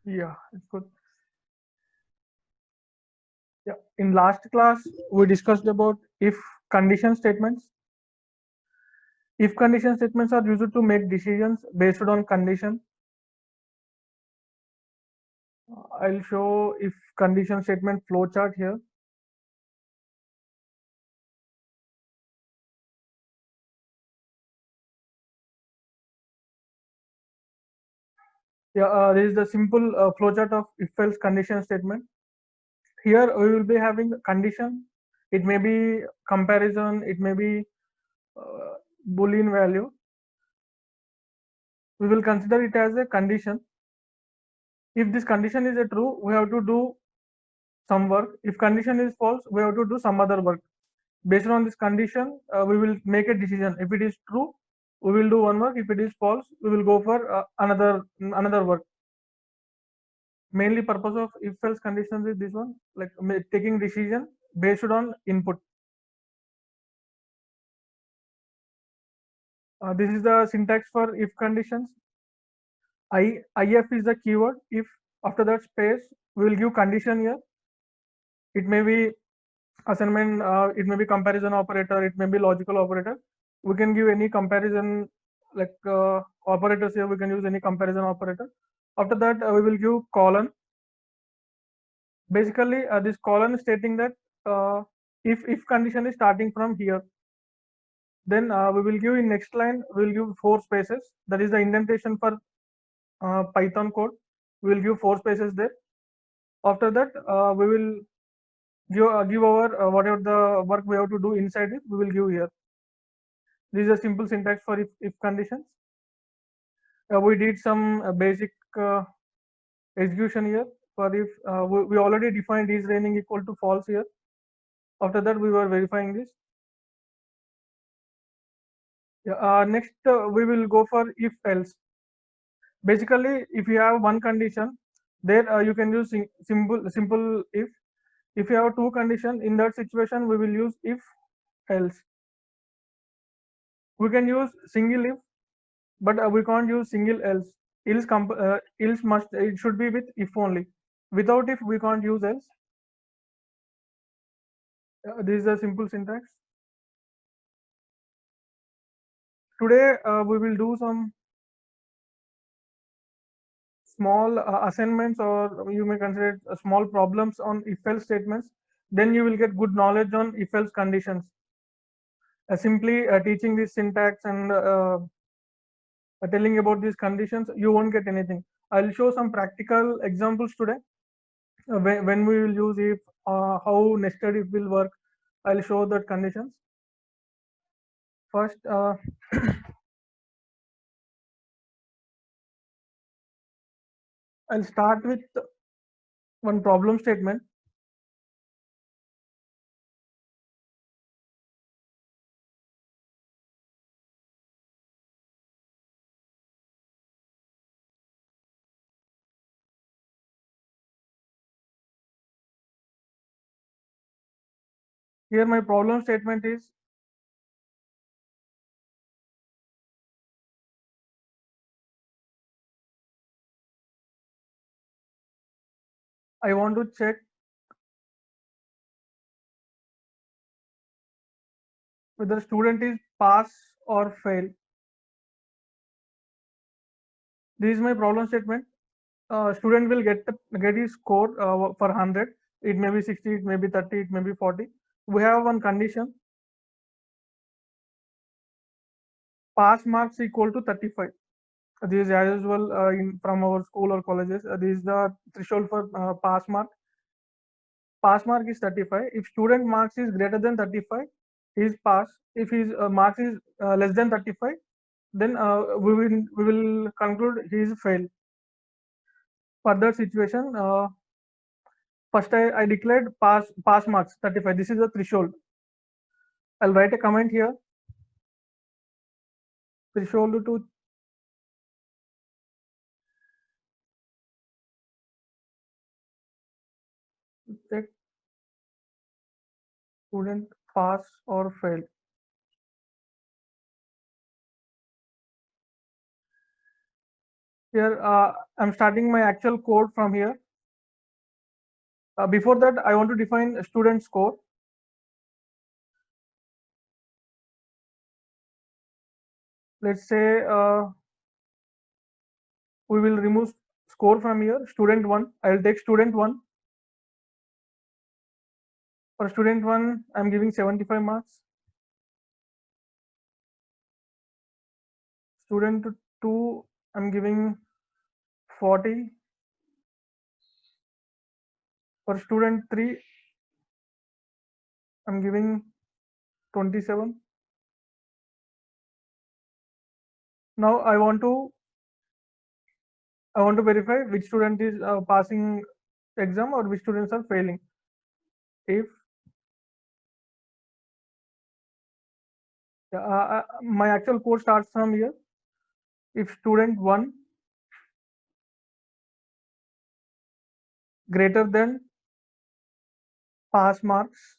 Yeah, it's good. Yeah. In last class, we discussed about if condition statements. If condition statements are used to make decisions based on condition. I'll show if condition statement flowchart here. Yeah, this is the simple flowchart of if-else condition statement. Here we will be having condition. It may be comparison. It may be uh, Boolean value. We will consider it as a condition. If this condition is a true, we have to do some work. If condition is false, we have to do some other work. Based on this condition, we will make a decision. If it is true, we will do one work. If it is false, we will go for another work. Mainly purpose of if else conditions is this one, like taking decision based on input. This is the syntax for if conditions. If is the keyword. If after that space, we will give condition here. It may be assignment, it may be comparison operator, it may be logical operator. We can give any comparison, like operators here. We can use any comparison operator. After that, we will give colon. Basically, this colon is stating that if condition is starting from here, then we will give in next line, we will give 4 spaces. That is the indentation for Python code. We will give 4 spaces there. After that, we will give our whatever the work we have to do inside it, we will give here. This is a simple syntax for if conditions. We did some basic execution here for if we already defined is raining equal to false here. After that, we were verifying this. Yeah, next, we will go for if else. Basically, if you have one condition, there you can use simple if. If you have two condition, in that situation, we will use if else. We can use single if, but we can't use single else. Else must, it should be with if only. Without if, we can't use else. This is a simple syntax. Today we will do some small assignments, or you may consider it small problems on if else statements. Then you will get good knowledge on if else conditions. Simply teaching this syntax and telling about these conditions, you won't get anything. I'll show some practical examples today. When we will use if, how nested if will work, I'll show that conditions. First, I'll start with one problem statement. Here my problem statement is, I want to check whether student is pass or fail. This is my problem statement. Student will get his score for 100. It may be 60, it may be 30, it may be 40. We have one condition: pass marks equal to 35. This is as usual from our school or colleges. This is the threshold for pass mark. Pass mark is 35. If student marks is greater than 35, he is pass. If his marks is less than 35, then we will conclude he is fail. For that situation, first I declared pass marks 35. This is the threshold. I'll write a comment here. Threshold to check student pass or fail. Here, I'm starting my actual code from here. Before that, I want to define a student score. Let's say we will remove score from here. Student one, I'll take student one. For student one, I'm giving 75 marks. Student two, I'm giving 40. For student three, I'm giving 27. Now I want to verify which student is passing exam or which students are failing. If my actual code starts from here, if student one greater than pass marks,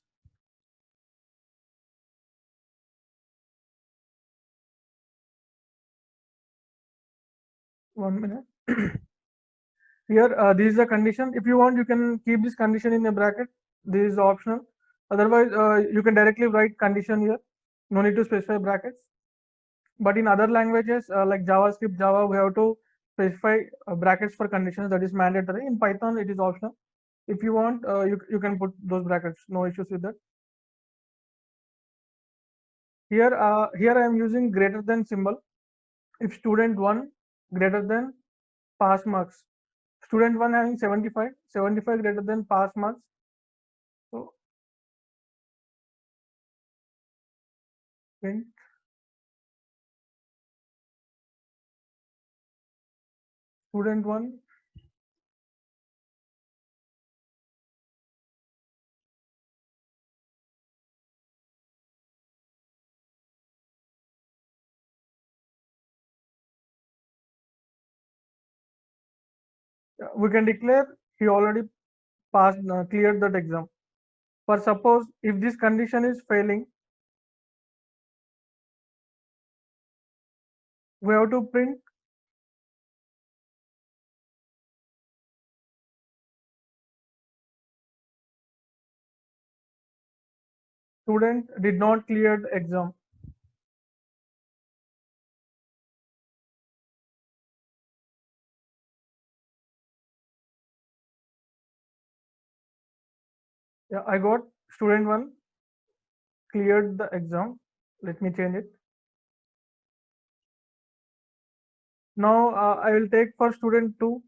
one minute. Here, this is the condition. If you want, you can keep this condition in a bracket. This is optional. Otherwise, you can directly write condition here. No need to specify brackets. But in other languages like JavaScript, Java, we have to specify brackets for conditions. That is mandatory. In Python, it is optional. If you want, you can put those brackets. No issues with that. Here I am using greater than symbol. If student one greater than pass marks, student one having 75, 75 greater than pass marks. So print student one. We can declare he already passed, cleared that exam. For suppose if this condition is failing, we have to print student did not clear the exam. Yeah, I got student one cleared the exam. Let me change it. Now I will take for student two.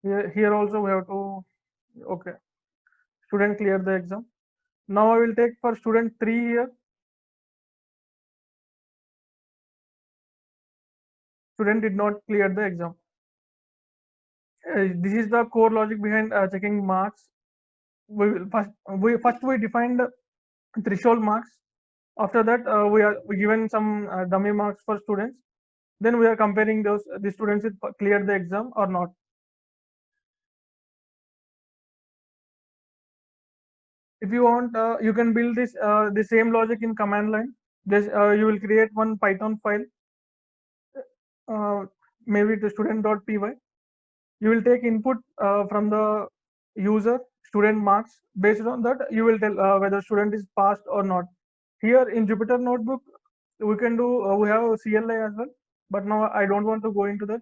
Here also we have to, okay, student cleared the exam. Now I will take for student three here. Student did not clear the exam. This is the core logic behind checking marks. We defined threshold marks. After that, we given some dummy marks for students. Then we are comparing those the students if cleared the exam or not. If you want, you can build this the same logic in command line. This you will create one Python file, uh, maybe the student.py. You will take input from the user student marks. Based on that, you will tell whether student is passed or not. Here in Jupyter Notebook, we can do we have CLI as well, but now I don't want to go into that.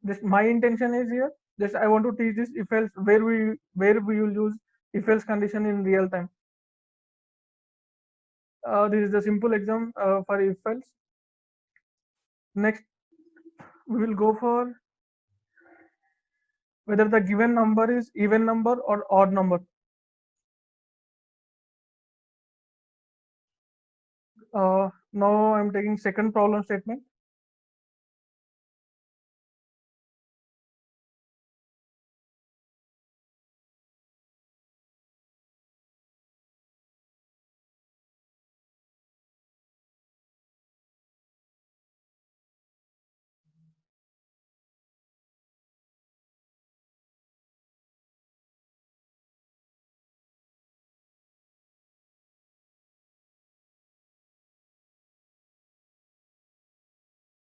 Just my intention is here. Just I want to teach this if else where we will use if else condition in real time. This is the simple exam for if else. Next, we will go for whether the given number is even number or odd number. Now I'm taking second problem statement.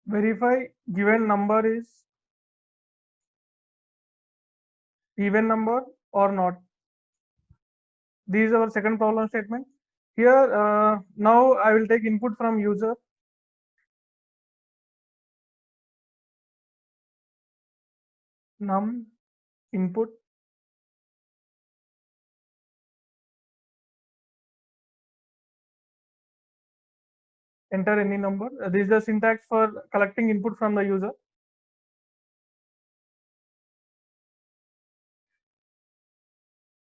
verify given number is even number or not. This is our second problem statement. Here, now I will take input from user. Num input, enter any number. This is the syntax for collecting input from the user.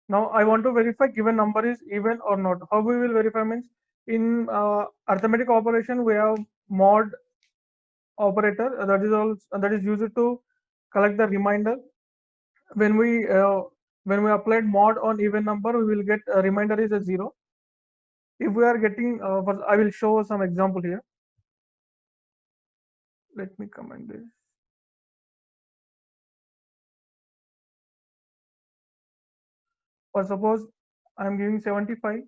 Now I want to verify given number is even or not. How we will verify means in arithmetic operation we have mod operator that is used to collect the remainder. When we applied mod on even number, we will get a remainder is a 0. If we are getting, I will show some example here. Let me comment this. For suppose I am giving 75.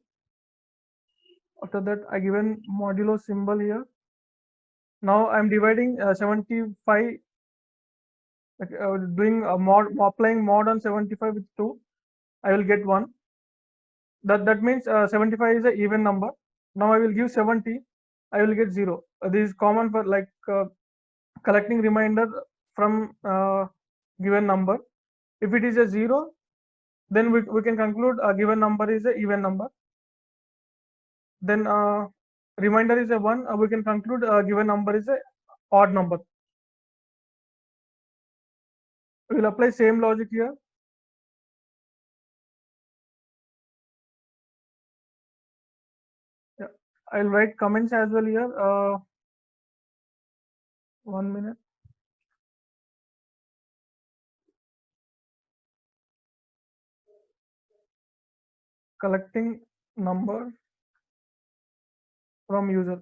After that, I given modulo symbol here. Now I am dividing 75, doing a applying mod on 75 with 2. I will get 1. That means 75 is an even number. Now I will give 70. I will get 0. This is common for like collecting remainder from given number. If it is a 0, then we can conclude a given number is a even number. Then remainder is a 1, we can conclude a given number is a odd number. We will apply same logic here. Yeah. I'll write comments as well here. 1 minute. Collecting number from user.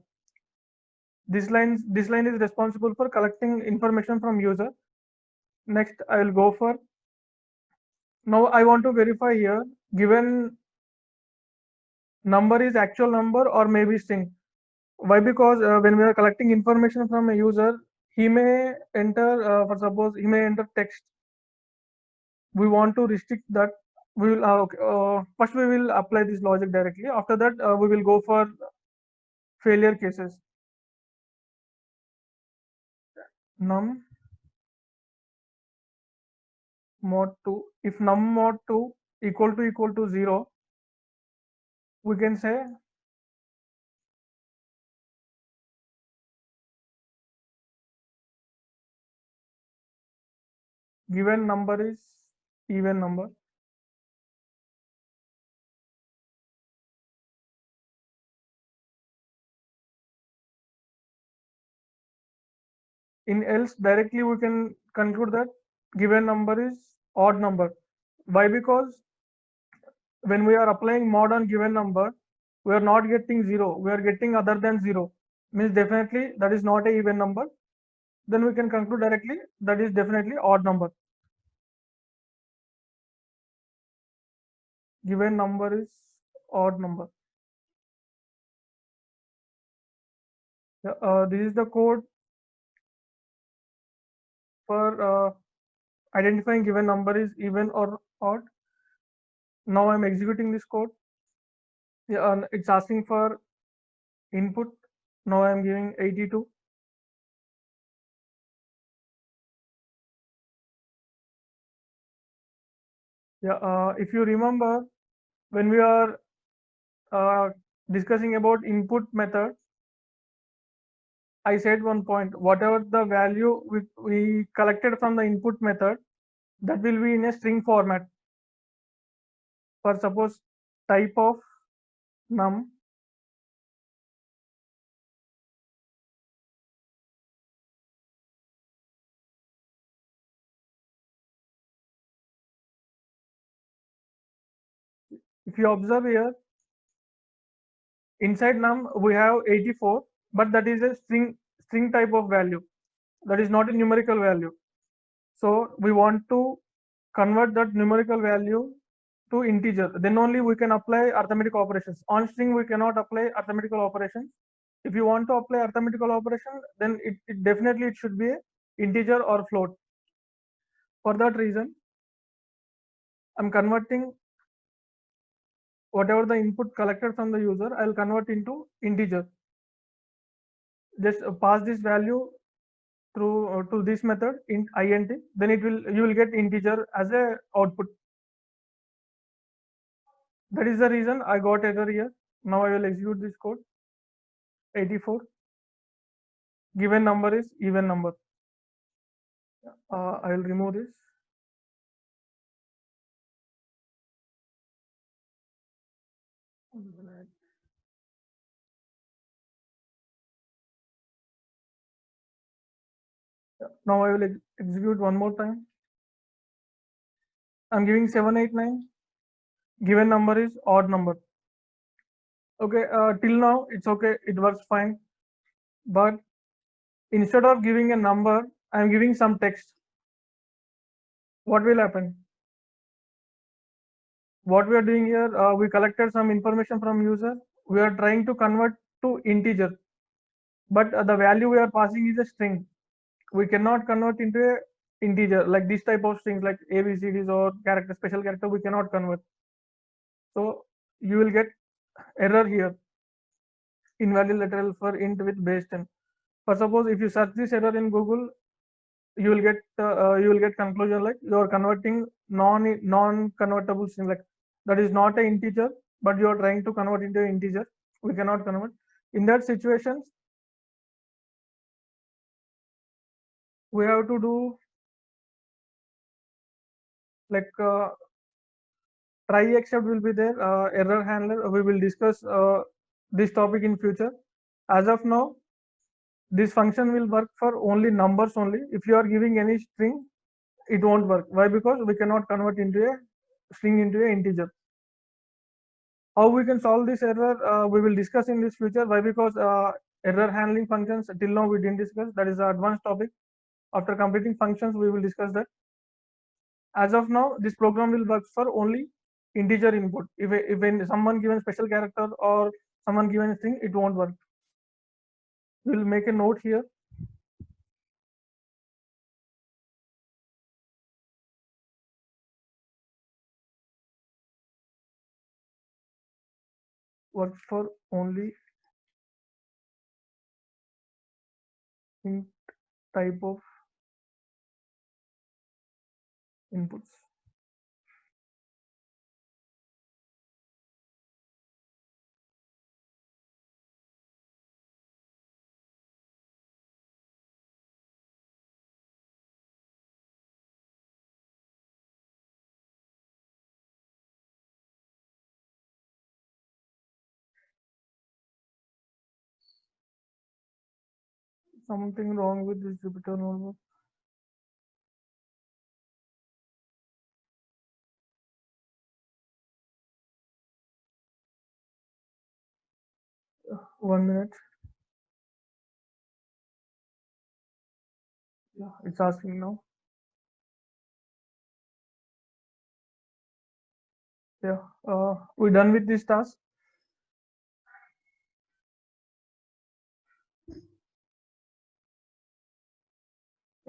This line is responsible for collecting information from user. Next, I will go for. Now I want to verify here given number is actual number or maybe string. Why? Because when we are collecting information from a user, he may enter, for suppose he may enter text. We want to restrict that. We will okay, first we will apply this logic directly. After that, we will go for failure cases. Num mod 2. If num mod 2 equal to 0, we can say given number is even number. In else, directly we can conclude that given number is odd number. Why? Because when we are applying mod on given number, we are not getting 0, we are getting other than 0, means definitely that is not a even number. Then we can conclude directly that is definitely odd number. Given number is odd number. This is the code for identifying given number is even or odd. Now I'm executing this code. Yeah, it's asking for input. Now I'm giving 82. Yeah, if you remember, when we are discussing about input method, I said one point, whatever the value we collected from the input method, that will be in a string format. For suppose type of num, if you observe here, inside num we have 84, but that is a string type of value. That is not a numerical value. So we want to convert that numerical value to integer. Then only we can apply arithmetic operations. On string we cannot apply arithmetical operations. If you want to apply arithmetical operation, then it definitely it should be a integer or float. For that reason, I'm converting whatever the input collected from the user, I'll convert into integer. Just pass this value through to this method in int, then you will get integer as a output. That is the reason I got error here. Now I will execute this code. 84. Given number is even number. I will remove this. Now I will execute one more time. I'm giving 789. Given number is odd number. Okay, till now it's okay, it works fine. But instead of giving a number, I'm giving some text. What will happen? What we are doing here, we collected some information from user. We are trying to convert to integer, but the value we are passing is a string. We cannot convert into a integer like this type of strings like ABCDs or character, special character. We cannot convert. So you will get error here. Invalid literal for int with base 10. For suppose if you search this error in Google, you will get conclusion like you are converting non convertible string, like that is not an integer, but you are trying to convert into an integer. We cannot convert. In that situations, we have to do like try except will be there, error handler. We will discuss this topic in future. As of now, this function will work for only numbers only. If you are giving any string, it won't work. Why? Because we cannot convert into a string into a integer. How we can solve this error, we will discuss in this future. Why? Because error handling functions till now we didn't discuss. That is an advanced topic. After completing functions, we will discuss that. As of now, this program will work for only integer input. If someone given special character or someone given string, it won't work. We'll make a note here. Works for only int type of inputs. Something wrong with this Jupyter notebook. One minute. Yeah, it's asking now. Yeah, we're done with this task.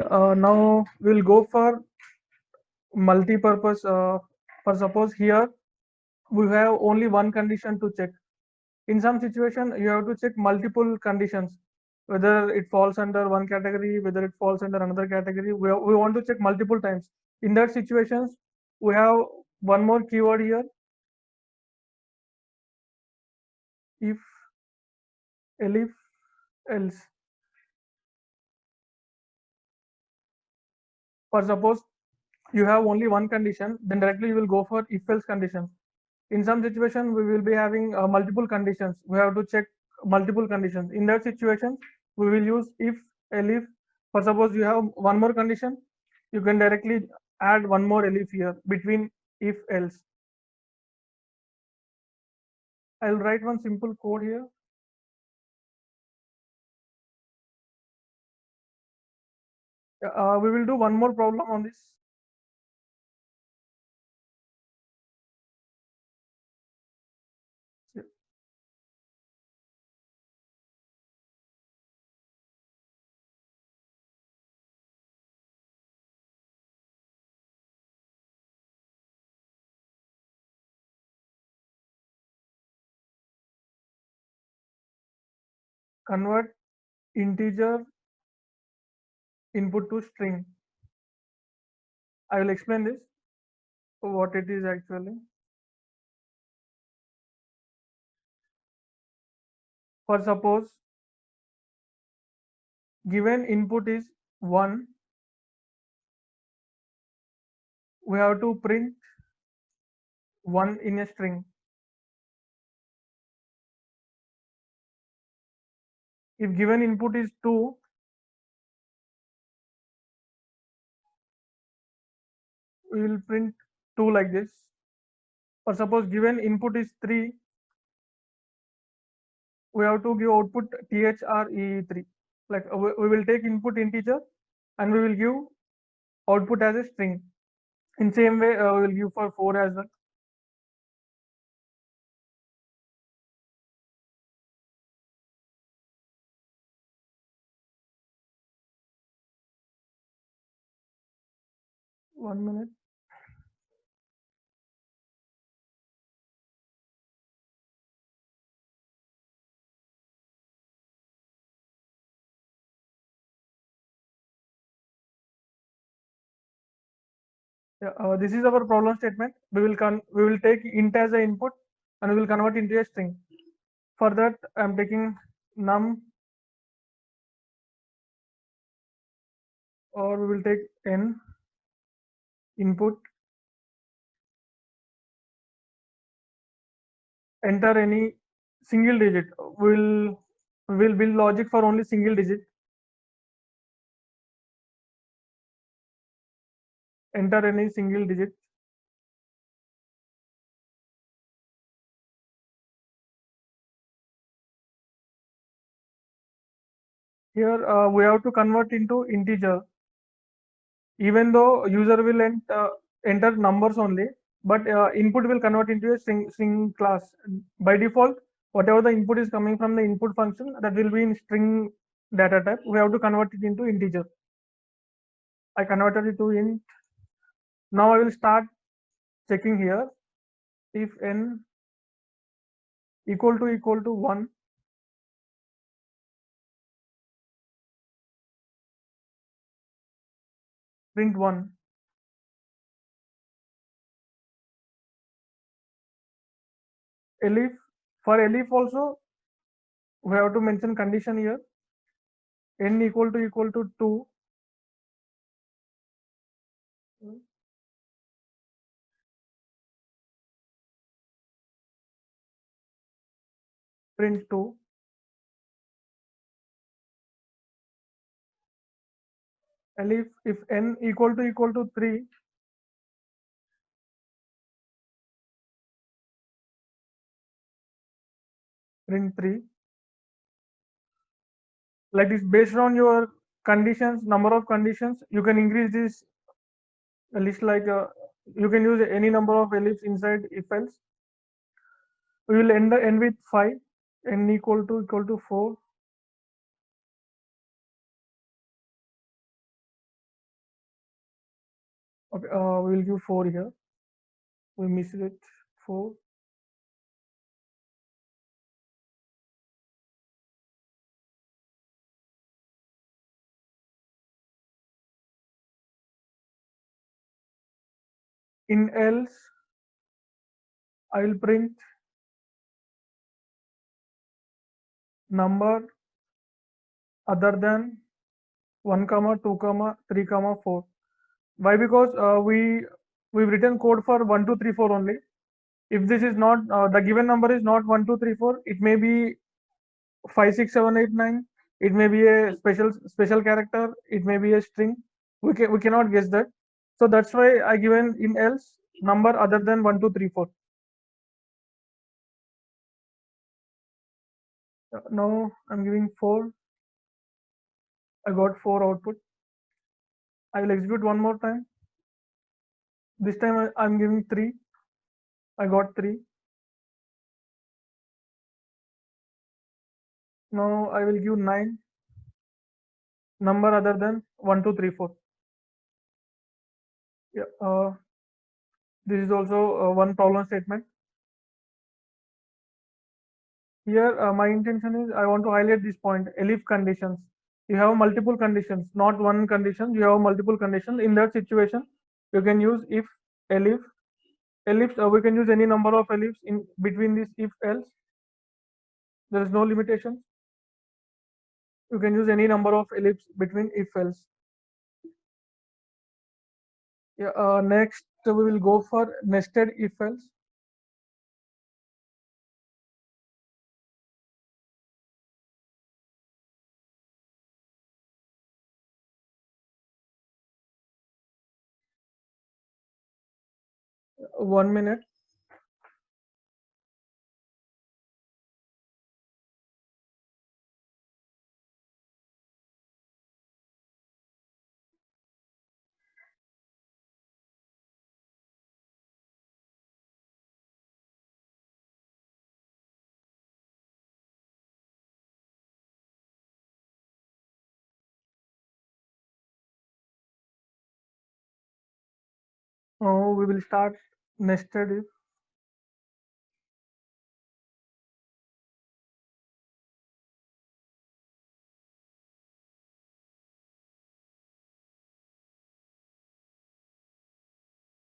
Now we'll go for multi-purpose. For suppose here we have only one condition to check. In some situation, you have to check multiple conditions, whether it falls under one category, whether it falls under another category. We want to check multiple times. In that situations, we have one more keyword here. If, elif, else. For suppose you have only one condition, then directly you will go for if else conditions. In some situation, we will be having multiple conditions. We have to check multiple conditions. In that situation, we will use if, elif. For suppose you have one more condition, you can directly add one more elif here between if else. I'll write one simple code here. We will do one more problem on this. convert integer input to string. I will explain this, what it is actually. For suppose given input is 1, we have to print 1 in a string. If given input is 2, we will print 2 like this. Or suppose given input is 3, we have to give output three. Like we will take input integer and we will give output as a string. In same way, we will give for 4 as well. One minute. Yeah, this is our problem statement. We will take int as a input and we will convert into a string. For that, I am taking num, or we will take n input, enter any single digit. We will build logic for only single digit. Enter any single digit. Here we have to convert into integer, even though user will enter numbers only, but input will convert into a string class. By default, whatever the input is coming from the input function, that will be in string data type. We have to convert it into integer. I converted it to int. Now I will start checking here. If n equal to 1, print 1. Elif, for elif also we have to mention condition here. N equal to 2, print 2. And if n equal to 3, print 3. Like this, based on your conditions, number of conditions, you can increase this list. Like you can use any number of ellipse inside if else. We will end with 5. N equal to 4. Okay, we will give 4 here. We missed it. 4. In else, I will print number other than 1, 2, 3, 4. Why? Because we've written code for 1, 2, 3, 4 only. If this is not the given number is not 1, 2, 3, 4, it may be 5, 6, 7, 8, 9. It may be a special character. It may be a string. We cannot guess that. So that's why I given in else number other than 1, 2, 3, 4. Now I'm giving 4. I got 4 output. I will execute one more time. This time I'm giving 3. I got 3. Now I will give 9. Number other than 1, 2, 3, 4. Yeah. This is also one problem statement. Here, my intention is I want to highlight this point, elif conditions. You have multiple conditions, not one condition. You have multiple conditions. In that situation, you can use if, elif, ellipse. We can use any number of ellipse in between this if else. There is no limitation. You can use any number of ellipse between if else. Yeah. Next, we will go for nested if else. One minute. We will start nested if.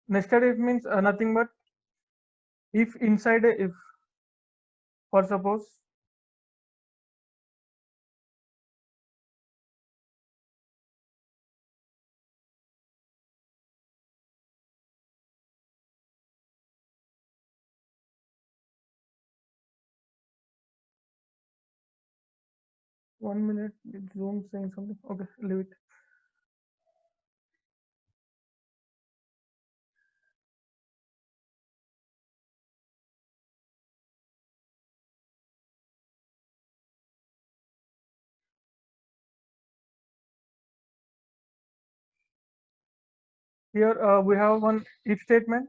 Nested if means nothing but if inside a if. For suppose 1 minute. It's Zoom saying something. Okay, leave it. Here we have one if statement.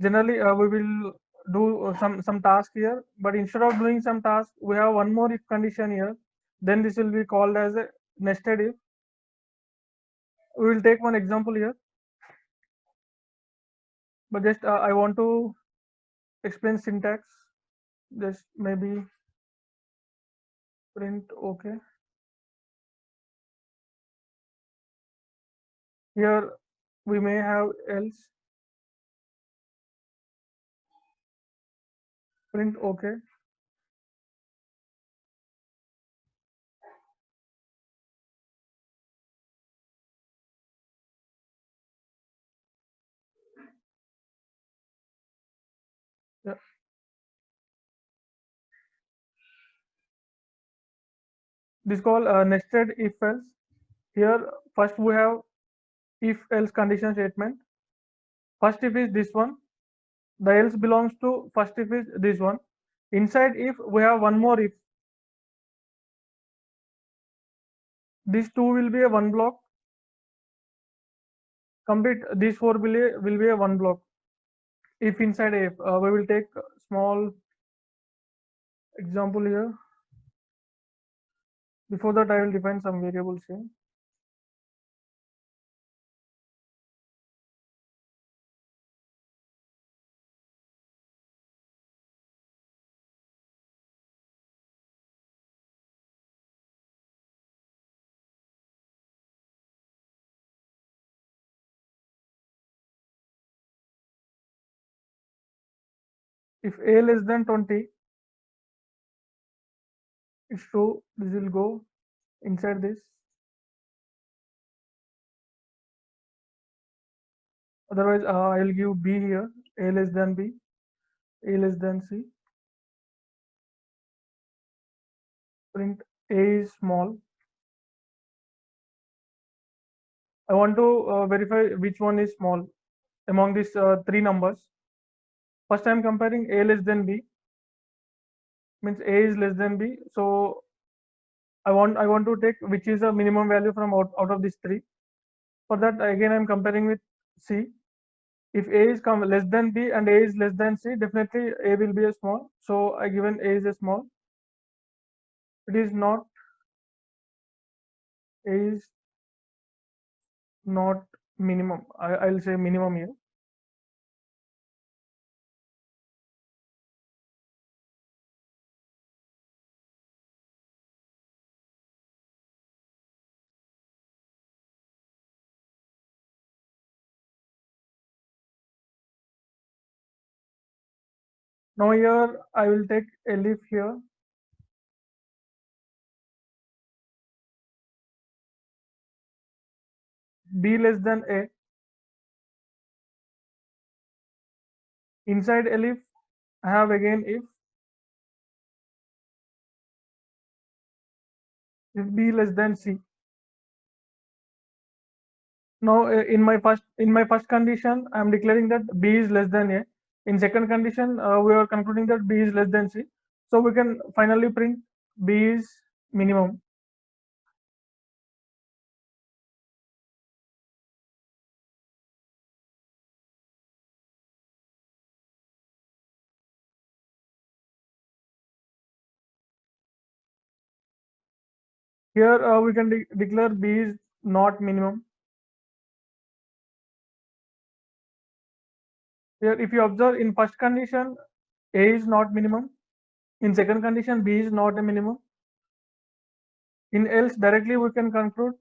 Generally, we will do some task here, but instead of doing some task, we have one more if condition here. Then this will be called as a nested if. We will take one example here, but just I want to explain syntax. Just maybe print okay. Here we may have else, print okay. Yeah. This called nested if else. Here first we have if else condition statement. First if is this one, the else belongs to first if is this one. Inside if we have one more if. These two will be a one block. Complete these four will be a one block. If inside if we will take a small example here. Before that, I will define some variables here. If a less than 20, it's true. This will go inside this. Otherwise, I will give b here. A less than b, a less than c. Print a is small. I want to verify which one is small among these three numbers. First, I am comparing a less than b, means a is less than b. So I want to take which is the minimum value from out of these three. For that, again I am comparing with c. If a is less than b and a is less than c, definitely a will be a small. So I given a is a small. It is not, a is not minimum. I'll say minimum here. Now here I will take elif here. B less than A. Inside elif, I have again if B less than C. Now in my first condition, I am declaring that B is less than A. In second condition, we are concluding that B is less than C. So we can finally print B is minimum. Here we can declare B is not minimum. Here, if you observe in first condition, A is not minimum. In second condition, B is not a minimum. In else, directly we can conclude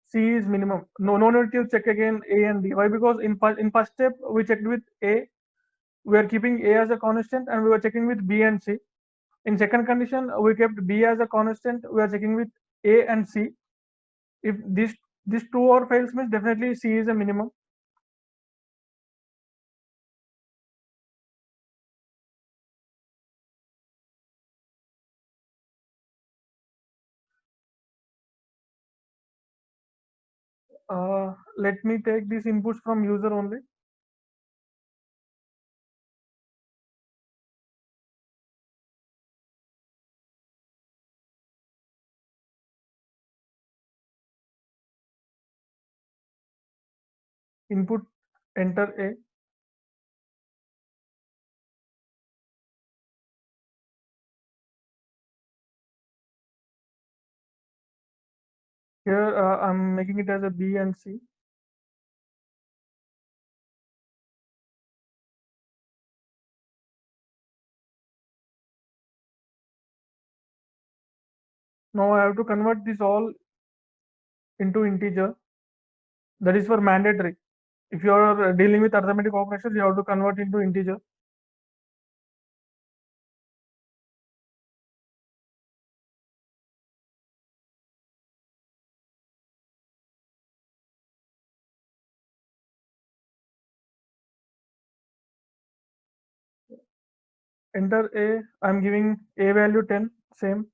C is minimum. No need to check again A and B. Why? Because in first step we checked with A. We are keeping A as a constant, and we were checking with B and C. In second condition, we kept B as a constant. We are checking with A and C. If this true or fails means definitely C is a minimum. Let me take these inputs from user only. Input, enter A. Here I'm making it as a B and C. Now I have to convert this all into integer. That is for mandatory. If you are dealing with arithmetic operations, you have to convert into integer. Enter A, I'm giving A value 10, same.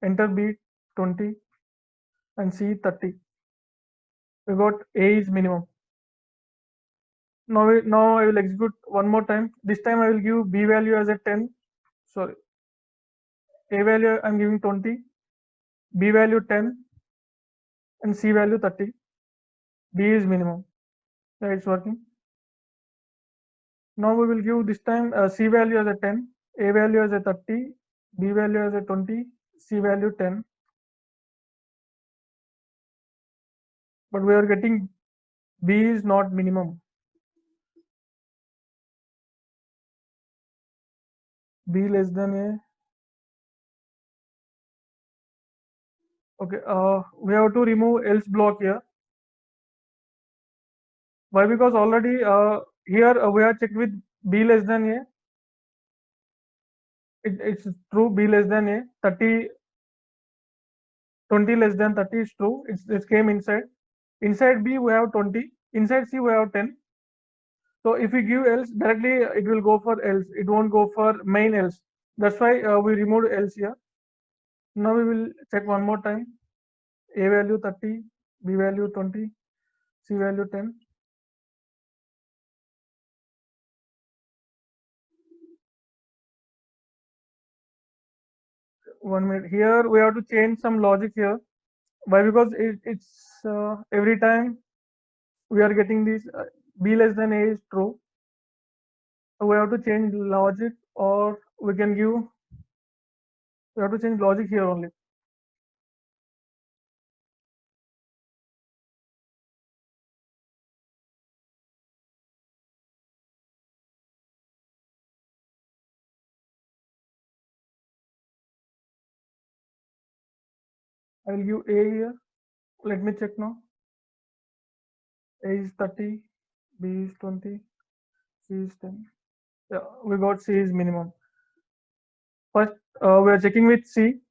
Enter B 20 and C 30. We got A is minimum. Now I will execute one more time. This time I will give B value as a 10. Sorry. A value I'm giving 20, B value 10, and C value 30. B is minimum. Yeah, it's working. Now we will give this time C value as a 10, A value as a 30, B value as a 20, C value 10. But we are getting B is not minimum. B less than A. Okay, we have to remove else block here. Why? Because already here we are checked with B less than A. It's true, B less than A. 30, 20 less than 30 is true. It came inside. Inside B we have 20. Inside C we have 10. So if we give else directly, it will go for else. It won't go for main else. That's why we removed else here. Now we will check one more time. A value 30, B value 20, C value 10. One minute. Here we have to change some logic here. Why? Because it's every time we are getting this B less than A is true. So we have to change logic, or we can give, we have to change logic here only. I will give A here. Let me check now. A is 30, B is 20, C is 10. We got C is minimum. First, we are checking with C.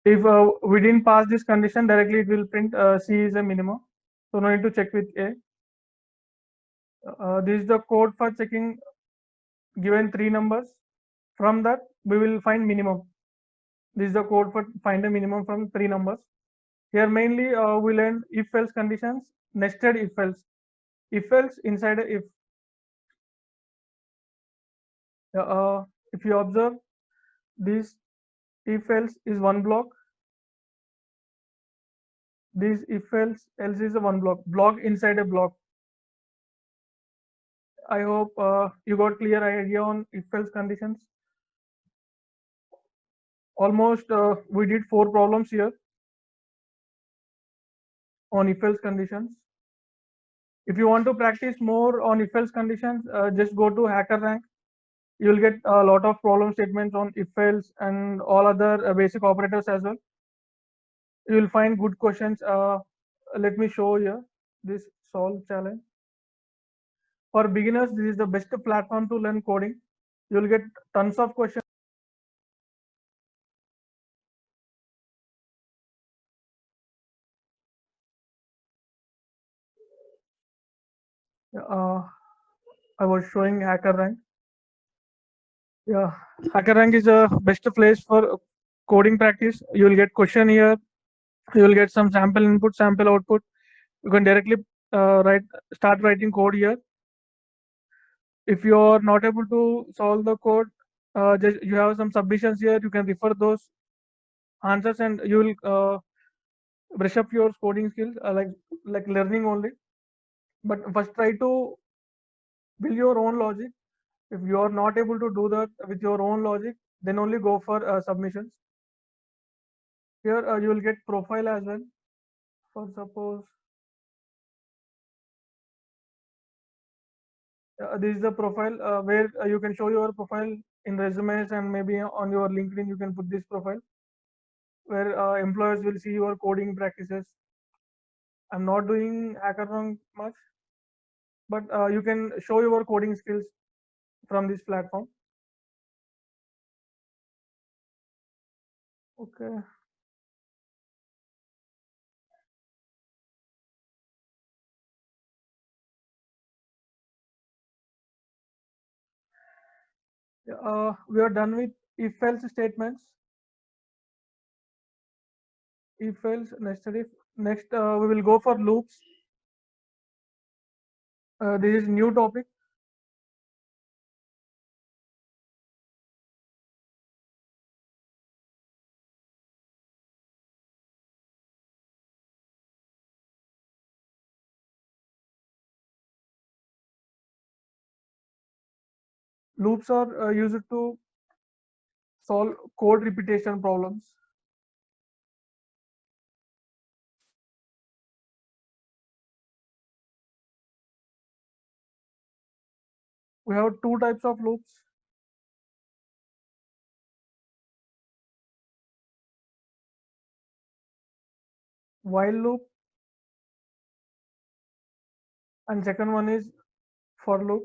If we didn't pass this condition directly, it will print C is a minimum. So no need to check with A. This is the code for checking given three numbers. From that, we will find minimum. This is the code for find a minimum from three numbers. Here mainly we learn if else conditions, nested if else. If else inside a if. Uh, if you observe, this if else is one block. This if else is a one block inside a block. I hope you got clear idea on if else conditions. Almost we did four problems here on if else conditions. If you want to practice more on if else conditions, just go to HackerRank. You'll get a lot of problem statements on if else and all other basic operators as well. You will find good questions. Let me show you this solve challenge. For beginners, this is the best platform to learn coding. You'll get tons of questions. I was showing HackerRank. Yeah, HackerRank is the best place for coding practice. You will get question here. You will get some sample input, sample output. You can directly start writing code here. If you are not able to solve the code, just you have some submissions here. You can refer those answers, and you will brush up your coding skills, like learning only. But first, try to build your own logic. If you are not able to do that with your own logic, then only go for submissions. Here you will get profile as well. For suppose this is the profile where you can show your profile in resumes, and maybe on your LinkedIn you can put this profile where employers will see your coding practices. I'm not doing hackathon much, but you can show your coding skills from this platform. Okay. We are done with if else statements. If else nested if. Next, we will go for loops. This is new topic. Loops are used to solve code repetition problems. We have two types of loops. While loop, and second one is for loop.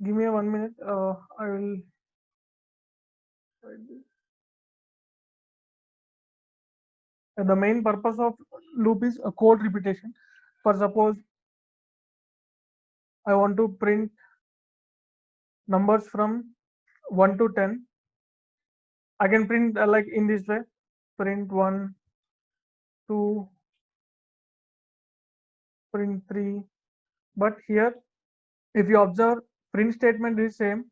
Give me a 1 minute. I will write this. The main purpose of loop is a code repetition. For suppose I want to print numbers from 1 to 10. I can print like in this way: print 1, 2, print 3. But here, if you observe, print statement is same.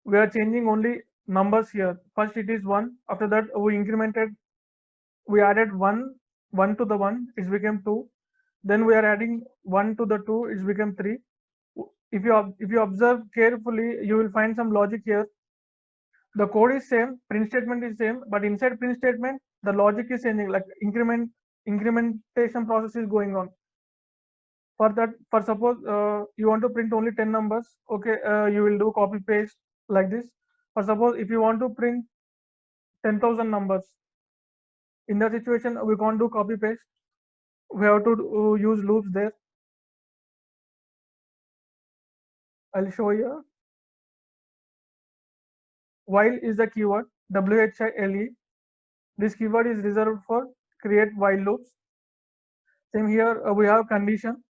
We are changing only numbers here. First it is 1. After that we incremented. We added 1 to the 1. It became 2. Then we are adding 1 to the 2. It became 3. If you observe carefully, you will find some logic here. The code is same, print statement is same, but inside print statement the logic is changing, like incrementation process is going on. For that, for suppose you want to print only 10 numbers, okay, you will do copy paste like this. For suppose if you want to print 10,000 numbers, in that situation we can't do copy paste, we have to use loops there. I'll show you. While is the keyword, while. This keyword is reserved for create while loops. Same here, we have condition,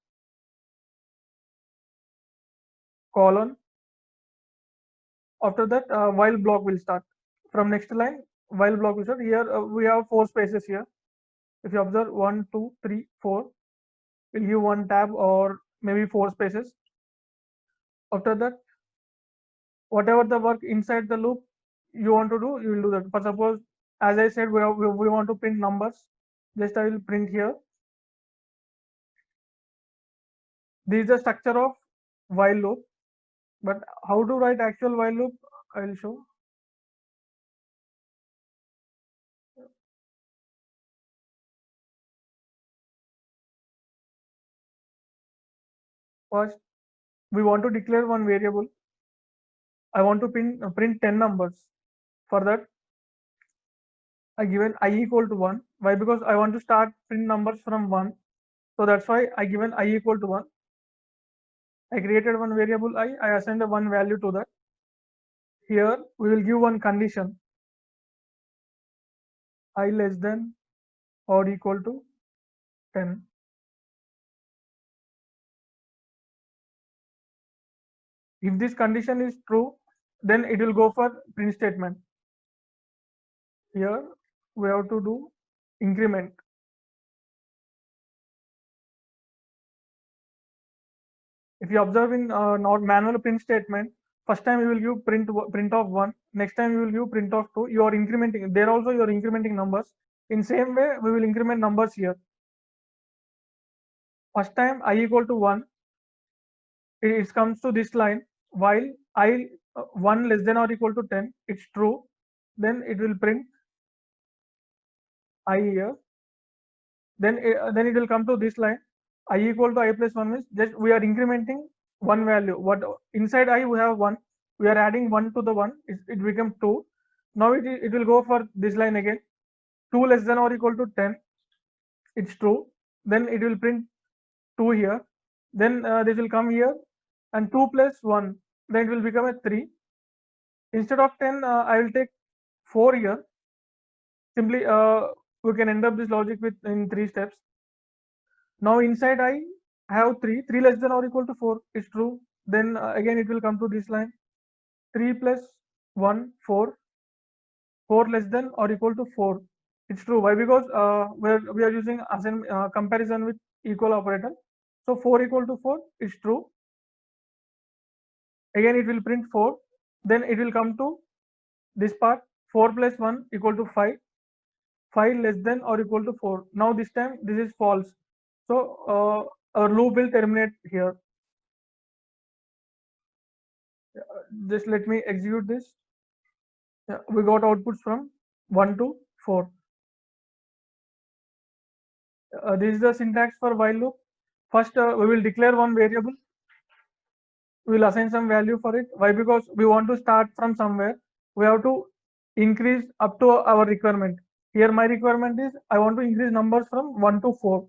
colon. After that, while block will start. From next line, while block will start. Here we have 4 spaces here. If you observe 1, 2, 3, 4, we'll give one tab or maybe 4 spaces. After that, whatever the work inside the loop you want to do, you will do that. For suppose, as I said, we want to print numbers. Just I will print here. This is the structure of while loop. But how to write actual while loop, I will show. First, we want to declare one variable. I want to print 10 numbers. For that, I given I equal to 1. Why? Because I want to start print numbers from 1. So that's why I given I equal to 1. I created one variable I assigned a one value to that. Here we will give one condition, I less than or equal to 10. If this condition is true, then it will go for print statement. Here we have to do increment. If you observe in not manual print statement, first time you will give print of 1, next time you will give print of 2. You are incrementing there also, you are incrementing numbers. In same way we will increment numbers here. First time I equal to 1, it comes to this line, while I 1 less than or equal to 10, it's true, then it will print I here. Then it will come to this line, I equal to I plus 1 means just we are incrementing one value. What inside I we have 1, we are adding 1 to the 1, it becomes 2. Now it will go for this line again, 2 less than or equal to 10, it's true, then it will print 2 here. Then this will come here, and 2 plus 1, then it will become a 3. Instead of 10, I will take 4 here. Simply we can end up this logic with in 3 steps. Now inside I have 3, 3 less than or equal to 4, it's true. Then again it will come to this line, 3 plus 1, 4, 4 less than or equal to 4, it's true. Why? Because we are using comparison with equal operator. So 4 equal to 4 is true. Again it will print 4. Then it will come to this part, 4 plus 1 equal to 5, 5 less than or equal to 4. Now this time this is false. So our loop will terminate here. Just let me execute this. We got outputs from 1 to 4. This is the syntax for while loop. First, we will declare one variable. We will assign some value for it. Why? Because we want to start from somewhere. We have to increase up to our requirement. Here my requirement is I want to increase numbers from 1 to 4.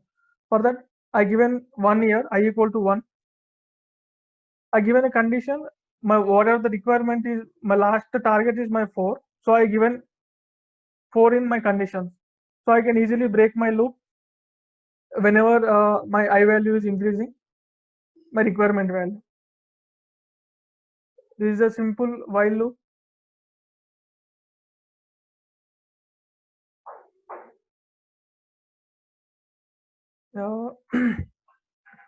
For that, I given 1 here, I equal to 1. I given a condition, my whatever the requirement is, my last target is my 4. So I given 4 in my conditions. So I can easily break my loop whenever my I value is increasing, my requirement value. This is a simple while loop.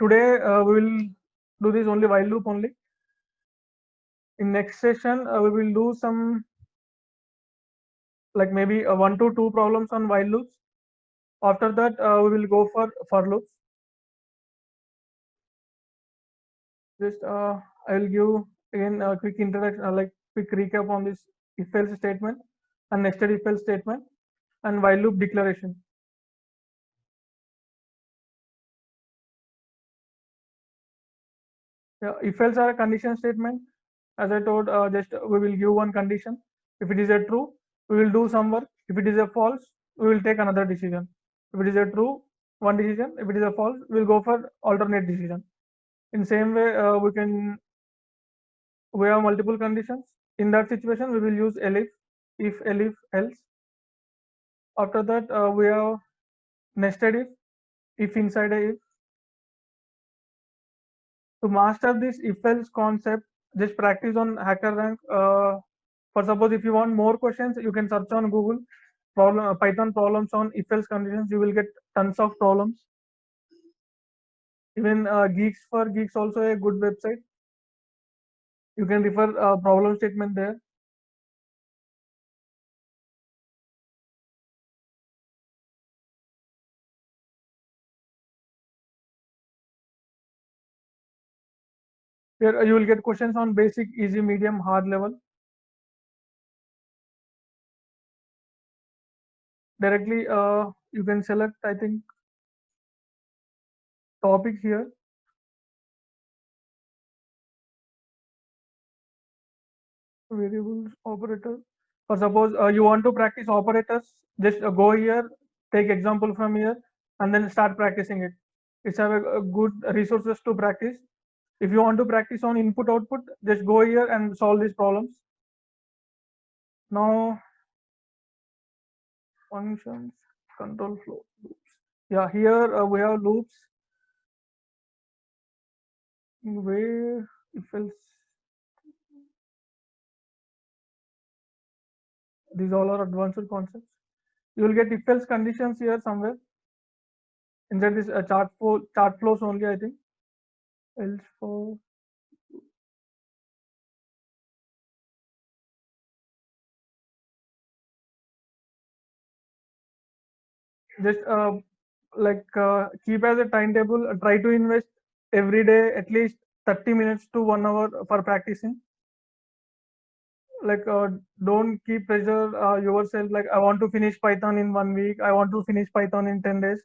Today we will do this only while loop only. In next session we will do some like maybe 1 to 2 problems on while loops. After that we will go for loops. Just I will give again a quick introduction, like quick recap on this if else statement and nested if else statement and while loop declaration. Yeah, if else are a condition statement. As I told, just we will give one condition. If it is a true, we will do some work. If it is a false, we will take another decision. If it is a true, one decision. If it is a false, we will go for alternate decision. In same way, we have multiple conditions. In that situation, we will use elif, if, elif, else. After that, we have nested if inside a if. To master this if else concept, just practice on HackerRank. For suppose if you want more questions, you can search on Google Python problems on if else conditions. You will get tons of problems. Even Geeks for Geeks also a good website. You can refer problem statement there. Here you will get questions on basic, easy, medium, hard level. Directly, you can select, I think, topic here. Variables, operator. For suppose you want to practice operators, just go here, take example from here, and then start practicing it. It's a good resources to practice. If you want to practice on input output, just go here and solve these problems. Now functions, control flow, loops. Yeah, here we have loops. Where if else, these all are advanced concepts. You will get if else conditions here somewhere. Inside this chart flows only, I think. Else for just keep as a timetable. Try to invest every day at least 30 minutes to 1 hour for practicing. Like don't keep pressure yourself. Like I want to finish Python in 1 week. I want to finish Python in 10 days.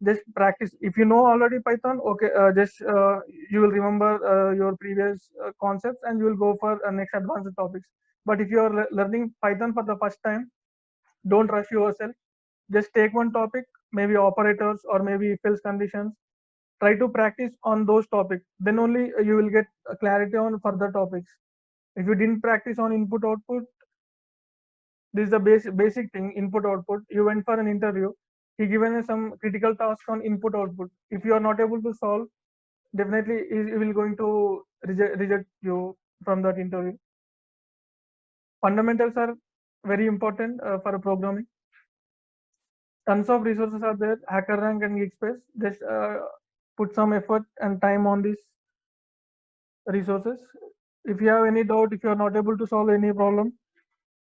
Just practice. If you know already Python, okay, just you will remember your previous concepts and you will go for next advanced topics. But if you are learning Python for the first time, don't rush yourself. Just take one topic, maybe operators or maybe if else conditions. Try to practice on those topics. Then only you will get clarity on further topics. If you didn't practice on input output, this is the basic thing. Input output. You went for an interview. He given you some critical task on input output. If you are not able to solve, definitely he will going to reject you from that interview. Fundamentals are very important for programming. Tons of resources are there. HackerRank and Geekspace. Just put some effort and time on these resources. If you have any doubt, if you are not able to solve any problem,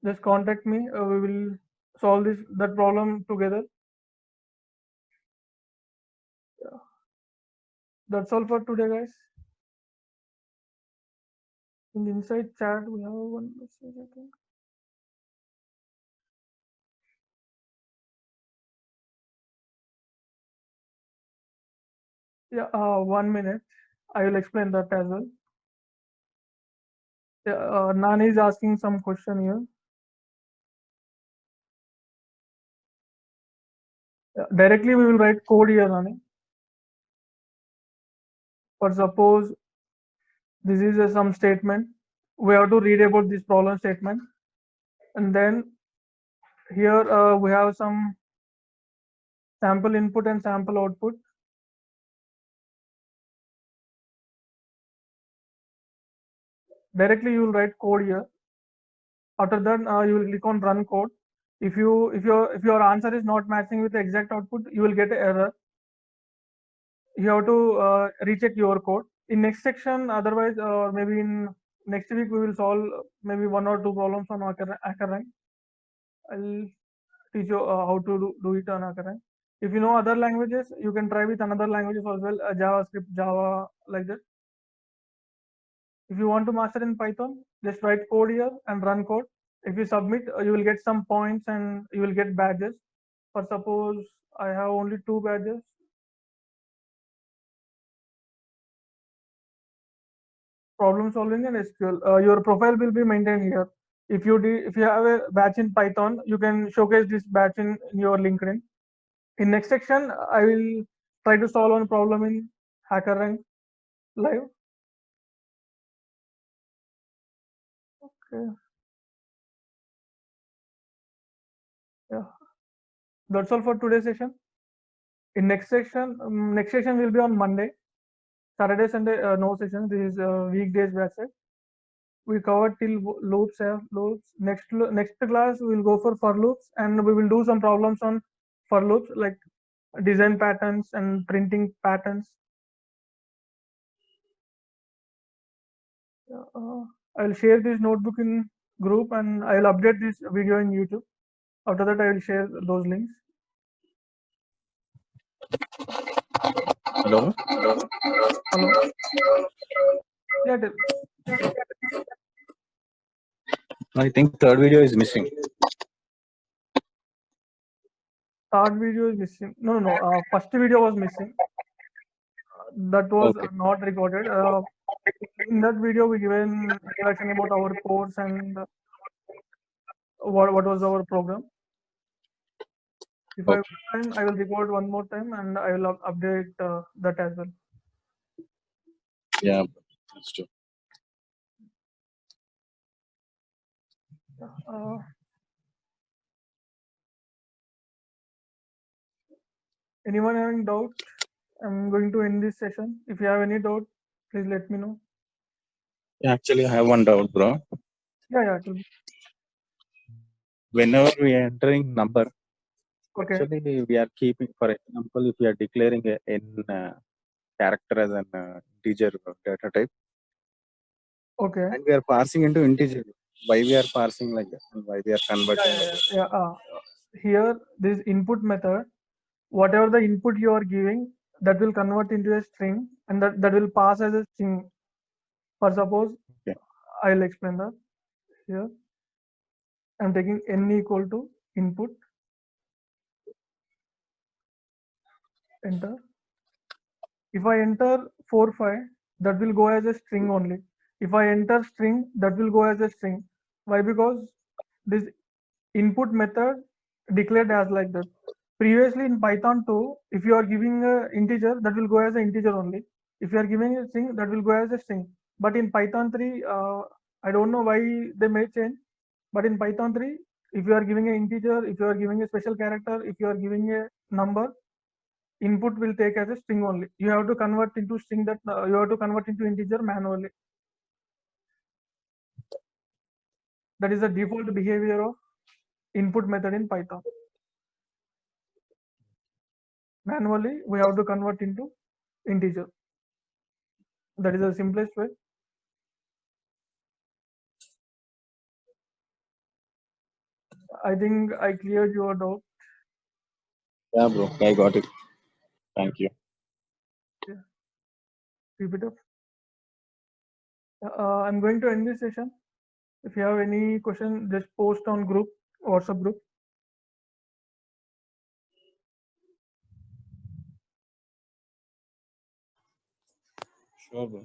just contact me. We will solve that problem together. Yeah. That's all for today, guys. In the inside chat, we have one message, I think. Yeah, 1 minute. I will explain that as well. Yeah, Nani is asking some question here. Yeah, directly, we will write code here, Nani. For suppose this is some statement. We have to read about this problem statement, and then here we have some sample input and sample output. Directly, you will write code here. After that, you will click on run code. If your answer is not matching with the exact output, you will get an error. You have to recheck your code in next section. Otherwise, or maybe in next week, we will solve maybe one or two problems on HackerRank. I'll teach you how to do it on HackerRank. If you know other languages, you can try with another languages as well, JavaScript, Java, like that. If you want to master in Python, just write code here and run code. If you submit, you will get some points and you will get badges. For suppose I have only 2 badges. problem solving and SQL. Your profile will be maintained here. If you have a batch in Python, you can showcase this batch in your LinkedIn. In next section, I will try to solve one problem in HackerRank live. Okay. Yeah. That's all for today's session. In next session will be on Monday. Saturday, Sunday, no session. This is weekdays batch. We covered till loops, loops. Next class we will go for loops, and we will do some problems on for loops like design patterns and printing patterns. I'll share this notebook in group, and I will update this video in YouTube. After that, I will share those links. Hello. Hello. Yeah. I think third video is missing. Third video is missing. No. First video was missing. That was Okay. not recorded. In that video, we given introduction about our course and what was our program. If I have time, I will record one more time and I will update that as well. Yeah, that's true. Anyone having doubt? I'm going to end this session. If you have any doubt, please let me know. Yeah, actually, I have one doubt, bro. Yeah. It will be. Whenever we are entering number, Okay. actually we are keeping, for example, if we are declaring a n character as an integer data type, Okay. and we are parsing into integer. Why we are parsing like that? And why we are converting? Yeah. Here, this input method, whatever the input you are giving, that will convert into a string, and that will pass as a string. For suppose, Okay. I'll explain that here. I'm taking n equal to input, enter. If I enter 4, 5, that will go as a string only. If I enter string, that will go as a string. Why? Because this input method declared as like that. Previously in Python 2, if you are giving a integer, that will go as an integer only. If you are giving a string, that will go as a string. But in Python 3, I don't know why they made change. But in Python 3, if you are giving an integer, if you are giving a special character, if you are giving a number, input will take as a string only. You have to convert into string that you have to convert into integer manually. That is the default behavior of input method in Python. Manually, we have to convert into integer. That is the simplest way. I think I cleared your doubt. Yeah, bro, I got it. Thank you. Yeah. Keep it up. I'm going to end this session. If you have any question, just post on group, WhatsApp group. Sure, bro.